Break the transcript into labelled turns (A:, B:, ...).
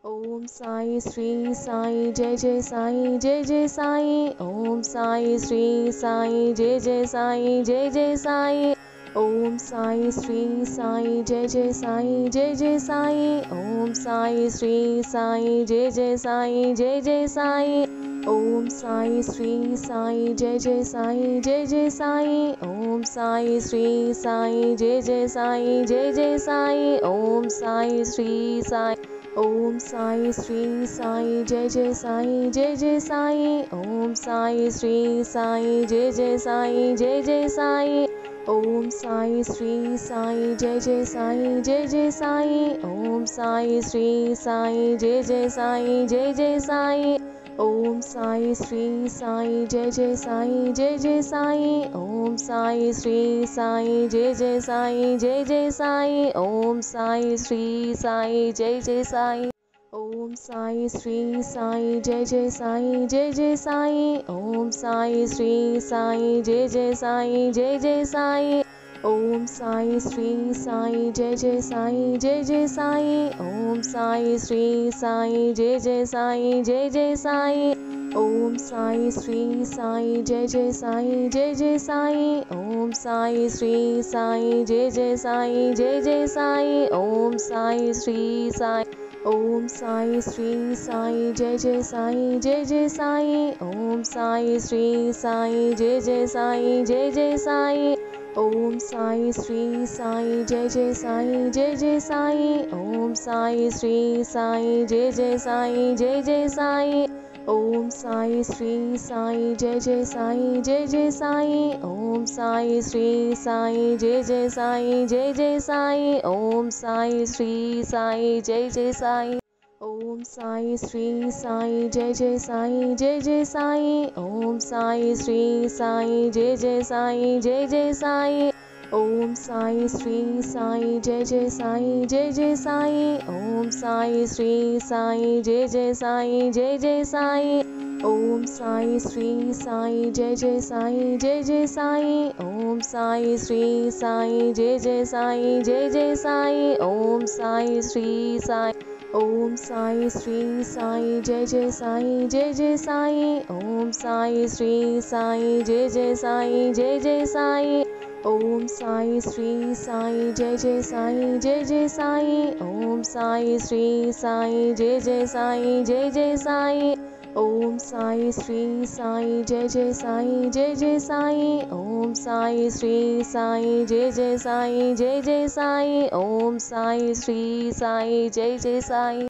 A: Om Sai Shri Sai Jai Jai Sai Jai Jai Sai. Om Sai Shri Sai Jai Jai Sai Jai Jai Sai. Om Sai Shri Sai Jai Jai Sai Jai Jai Sai. Om Sai Shri Sai Jai Jai Sai Jai Jai Sai. Om Sai Shri Sai Jai Jai Sai Jai Jai Sai. Om Sai Shri Sai Jai Jai Sai Jai Jai Sai. Om Sai Shri Sai. Om Sai Shri Sai Jai Jai Sai Jai Jai Sai. Om Sai Shri Sai Jai Jai Sai Jai Jai Sai. Om Sai Shri Sai Jai Jai Sai Jai Jai Sai. Om Sai Shri Sai Jai Jai Sai Jai Jai Sai. Om Sai Shri Sai Jai Jai Sai Jai Jai Sai. Om Sai Shri Sai Jai Jai Sai Jai Jai Sai. Om Sai Shri Sai Jai Jai Sai. Om Sai Shri Sai Jai Jai Sai Jai Jai Sai. Om Sai Shri Sai Jai Jai Sai Jai Jai Sai. Om Sai Shri Sai Jai Jai Sai Jai Jai Sai. Om Sai Shri Sai Jai Jai Sai Jai Jai Sai. Om Sai Shri Sai Jai Jai Sai Jai Jai Sai. Om Sai Shri Sai Jai Jai Sai Jai Jai Sai. Om Sai Shri Sai. Om Sai Shri Sai Jai Jai Sai Jai Jai Sai. Om Sai Shri Sai Jai Jai Sai Jai Jai Sai. Om Sai Shri Sai Jai Jai Sai Jai Jai Sai. Om Sai Shri Sai Jai Jai Sai Jai Jai Sai. Om Sai Shri Sai Jai Jai Sai Jai Jai Sai. Om Sai Shri Sai Jai Jai Sai Jai Jai Sai. Om Sai Shri Sai Jai Jai Sai. Om Sai Shri Sai Jai Jai Sai Jai Jai Sai. Om Sai Shri Sai Jai Jai Sai Jai Jai Sai. Om Sai Shri Sai Jai Jai Sai Jai Jai Sai. Om Sai Shri Sai Jai Jai Sai Jai Jai Sai. Om Sai Shri Sai Jai Jai Sai Jai Jai Sai. Om Sai Shri Sai Jai Jai Sai Jai Jai Sai. Om Sai Shri Sai. Om Sai Shri Sai Jai Jai Sai Jai Jai Sai. Om Sai Shri Sai Jai Jai Sai Jai Jai Sai. Om Sai Shri Sai Jai Jai Sai Jai Jai Sai. Om Sai Shri Sai Jai Jai Sai Jai Jai Sai. Om Sai Shri Sai Jai Jai Sai Jai Jai Sai. Om Sai Shri Sai Jai Jai Sai Jai Jai Sai. Om Sai Shri Sai Jai Jai Sai.